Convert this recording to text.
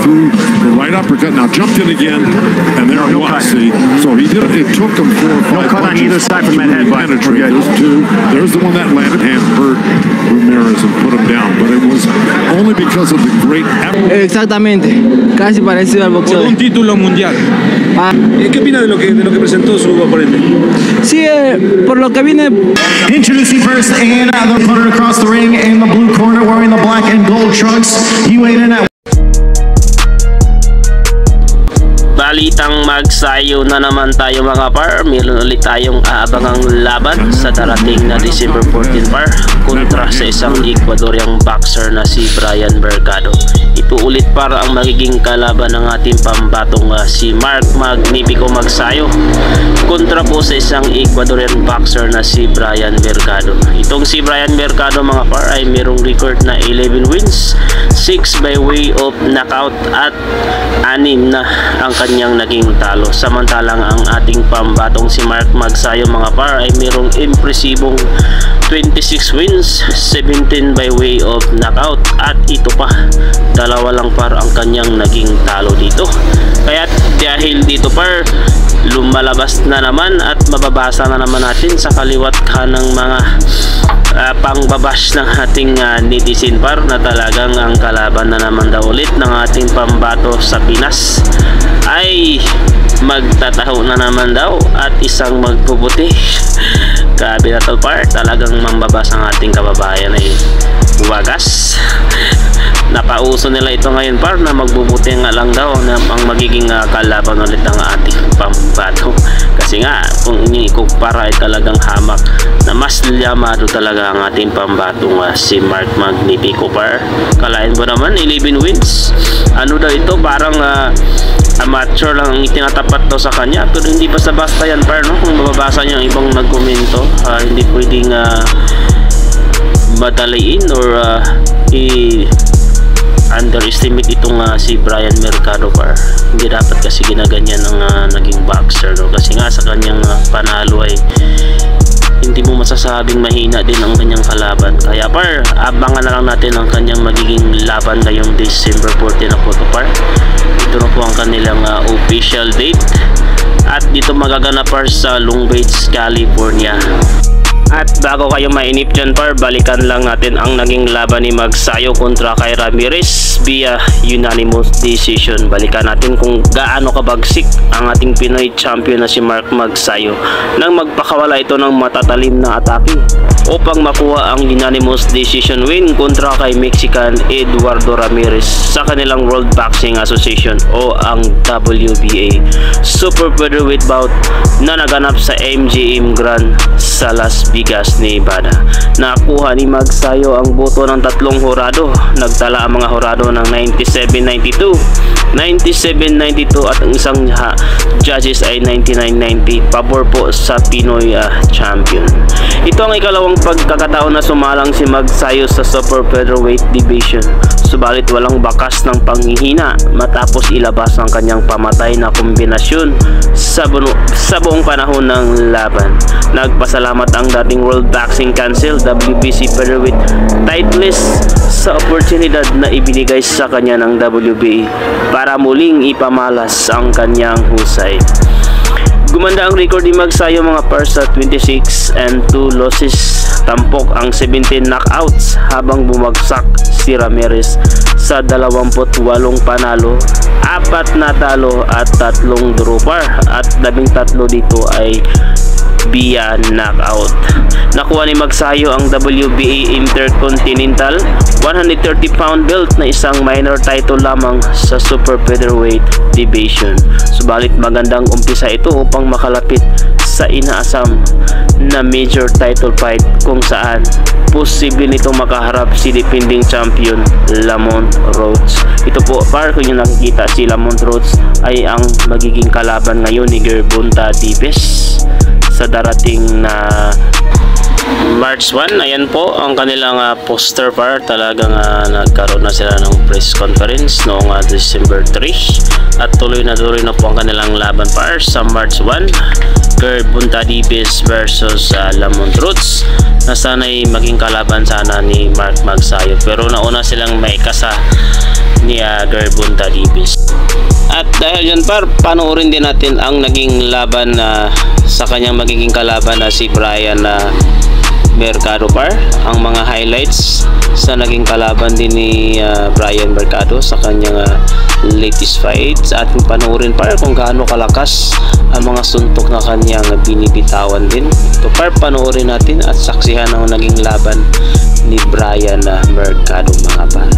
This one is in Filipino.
threw the right uppercut. Now jumped in again, and there it was. See, so he did. It took him 4 or 5 no cut on either side from that head. Penetrate. There's 2. There's the one that landed and hurt Ramirez and put him down. But it was only because of the great effort. Exactamente, casi parecido al boxeo. Por un título mundial. ¿Qué opina de lo que presentó su oponente? Sí, por lo que viene. Introducing first and the punter across the ring in the blue corner wearing the black and gold trunks. He weighed in at Balitang magsayo na naman tayo mga par. Meron ulit tayong aabangang laban sa darating na December 14 par kontra sa isang Ecuadoriang boxer na si Bryan Mercado. Ito ulit para ang magiging kalaban ng ating pambatong si Mark Magnifico Magsayo kontra po sa isang Ecuadorian boxer na si Bryan Mercado. Itong si Bryan Mercado mga par ay merong record na 11 wins, 6 by way of knockout at 6 na ang kanyang naging talo. Samantalang ang ating pambatong si Mark Magsayo mga par ay merong impresibong 26 wins, 17 by way of knockout at ito pa, 2 lang par ang kanyang naging talo dito. Kaya dahil dito par, lumalabas na naman at mababasa na naman natin sa kaliwat kanang mga pangbabash ng ating netizen par na talagang ang kalaban na naman daw ulit ng ating pambato sa Pinas ay magtataho na naman daw at isang magpuputi. Grabe na to par, talagang mambabas ang ating kababayan ay wagas. Napauso nila ito ngayon par na magbubuti nga lang daw na ang magiging kalaban ulit ng ating pambato. Kasi nga kung ikukumpara ay talagang hamak na mas yamado talaga ang ating pambatong si Mark Magnifico par. Kalain mo naman 11 wins. Ano daw ito, parang amateur lang ang itinatapat daw sa kanya, pero hindi basta-basta yan par, no? Kung mababasa niyo ang ibang nagkomento, hindi pwedeng madaliin or underestimate itong si Bryan Mercado par. Hindi dapat kasi ginaganyan ng naging boxer, no? Kasi nga sa kanyang panalo ay hindi mo masasabing mahina din ang kanyang kalaban. Kaya par, abangan na lang natin ang kanyang magiging laban ngayong December 14 na po to par. Ito na po ang kanilang official date at dito magaganap par sa Long Beach, California. At bago kayo mainip dyan par, balikan lang natin ang naging laban ni Magsayo kontra kay Ramirez via unanimous decision. Balikan natin kung gaano kabagsik ang ating Pinoy champion na si Mark Magsayo nang magpakawala ito ng matatalim na atake upang makuha ang unanimous decision win kontra kay Mexican Eduardo Ramirez sa kanilang World Boxing Association o ang WBA Super Featherweight bout na naganap sa MGM Grand sa Las Vegas, Nevada. Nakuha ni Magsayo ang boto ng 3 hurado. Nagtala ang mga hurado ng 97-92, 97-92 at ang isang judges ay 99-90. Pabor po sa Pinoy champion. Ito ang ikalawang pagkakataon na sumalang si Magsayo sa Super Featherweight Division. Subalit walang bakas ng panghihina matapos ilabas ang kanyang pamatay na kombinasyon sa buong panahon ng laban. Nagpasalamat ang dating World Boxing Council WBC Featherweight titleist sa oportunidad na ibinigay sa kanya ng WBA para muling ipamalas ang kanyang husay. Gumanda ang record ni Magsayo mga par sa 26-2 losses, tampok ang 17 knockouts habang bumagsak si Ramirez sa 28 panalo, 4 natalo at 3 draw par at 13 dito ay via knockout. Nakuha ni Magsayo ang WBA Intercontinental 130-pound belt na isang minor title lamang sa Super Featherweight Division. Subalit magandang umpisa ito upang makalapit sa inaasam na major title fight kung saan posible nitong makaharap si defending champion Lamont Rhodes. Ito po par, kung yung nakikita si Lamont Rhodes ay ang magiging kalaban ngayon ni Gervonta Davis sa darating na March 1. Ayan po ang kanilang poster par. Talagang nagkaroon na sila ng press conference noong December 3 at tuloy na po ang kanilang laban par sa March 1. Gervonta Davis versus Lamont Rhodes na sana'y maging kalaban sana ni Mark Magsayo, pero nauna silang maikasa ni Gervonta Davis. At dahil dyan par, panoorin din natin ang naging laban sa kanyang magiging kalaban na si Brian Mercado par, ang mga highlights sa naging kalaban din ni Brian Mercado sa kanyang latest fights, at panoorin par kung gaano kalakas ang mga suntok na kanyang binibitawan din. Ito par, panoorin natin at saksihan ang naging laban ni Brian Mercado mga par.